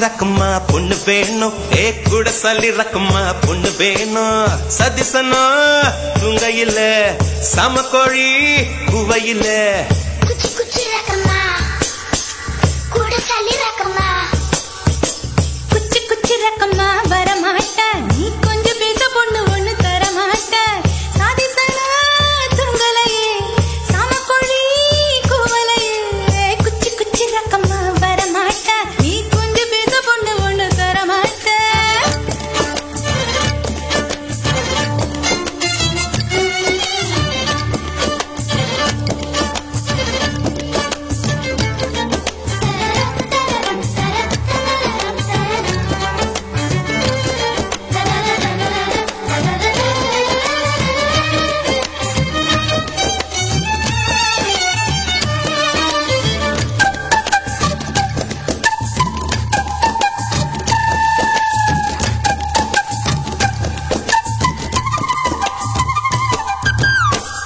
ரக்கம்மா பொண்ணு வேணும் கூட சல்லி ரக்கம்மா பொண்ணு வேணும் சதிசனா துங்கையில சமக்கோழி குவையில குச்சி குச்சி ரக்கம்மா கூட சல்லி ரக்கம்மா குச்சி குச்சி ரக்கம்மா வரமாட்ட நீ கொஞ்சம் பேச பொண்ணு ஒண்ணு தரமாட்ட சாதிசனா துங்கலையே சமக்கோழி குவலையே குச்சி குச்சி ரக்கம்மா வரமாட்ட நீ கொஞ்சம் பேச பொண்ணு ஒண்ணு தரமாட்ட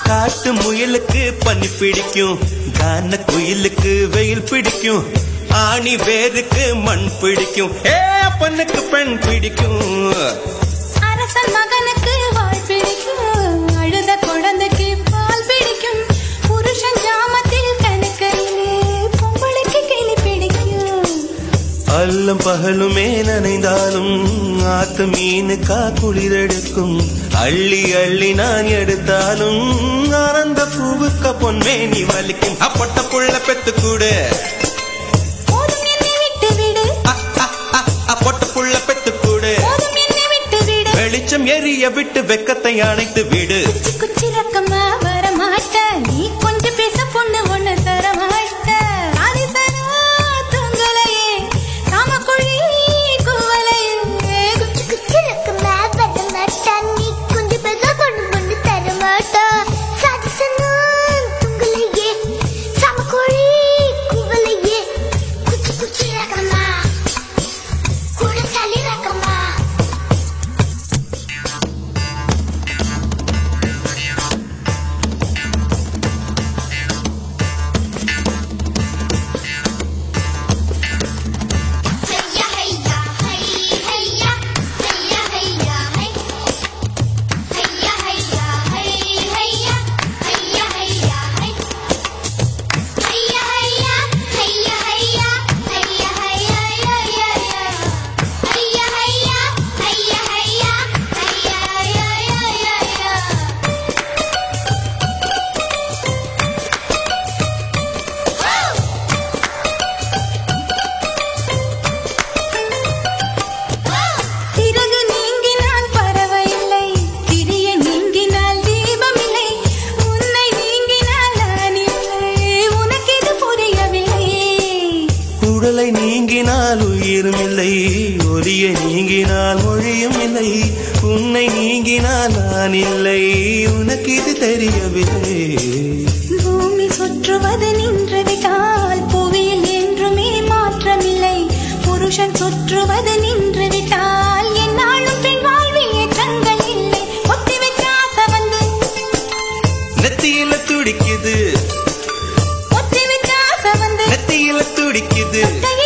காட்டு முயலுக்கு பனி பிடிக்கும் கான குயிலுக்கு வெயில் பிடிக்கும் ஆணி வேருக்கு மண் பிடிக்கும் பொண்ணுக்கு பெண் பிடிக்கும் அரசன் மகனுக்கு வாழ் பிடிக்கும் அழுத குழந்தைக்கு பால் பிடிக்கும் புருஷன் ஜாமத்தில் கணக்கையிலே பொம்பளைக்கு கிளி பிடிக்கும் அல்லம் பகலுமே நனைந்தாலும் ஆத்து மீனுக்கா குளிரெடுக்கும் அள்ளி அள்ளி நான் எடுத்தாலும் ஆனந்த பூவுக்க பொன்மே நீ வலிக்கும் அப்பட்ட புள்ள பெத்து கூடு போதும் என்னை விட்டு விடு அப்பட்ட புள்ள பெத்து கூடு போதும் என்னை விட்டு விடு வெளிச்சம் எரிய விட்டு வெக்கத்தை அணைத்து விடு குச்சி குச்சி ரக்கம்மா வரமாட்ட நீ கொஞ்சம் பேச பொண்ணு ஒண்ணு தரமாட்ட சாதிசனா துங்கலையே சாமக்குழி குவலையே குச்சி குச்சி ரக்கம்மா வரமாட்ட நீ கொஞ்சம் பேச பொண்ணு ஒண்ணு தரமாட்ட சாதிசனா துங்கலையே சாமக்குழி குவலையே குச்சி குச்சி ரக்கம்மா கூட சல்லி ரக்கம்மா சிறகு நீங்கினால் பறவையில்லை திரிய நீங்கினால் தீபமில்லை உன்னை நீங்கினால் நான் இல்லை உனக்கு இது புரியவில்லை உடலை நீங்கினால் உயிரும் இல்லை ஒலியை நீங்கினால் மொழியும் இல்லை உன்னை நீங்கினால் நான் இல்லை உனக்கு இது தெரியவில்லை பூமி சுற்றுவது நின்று விட்டால் புவியில் என்றுமே மாற்றமில்லை புருஷன் சுற்றுவது நின்று விட்டால் என்னாலும் பெண் வாழ்வில் ஏற்றங்கள் இல்லை ஒத்தி வச்ச ஆசை வந்து நெத்தியில துடிக்குது ஒத்தி வச்ச ஆசை வந்து நெத்தியில துடிக்குது கையை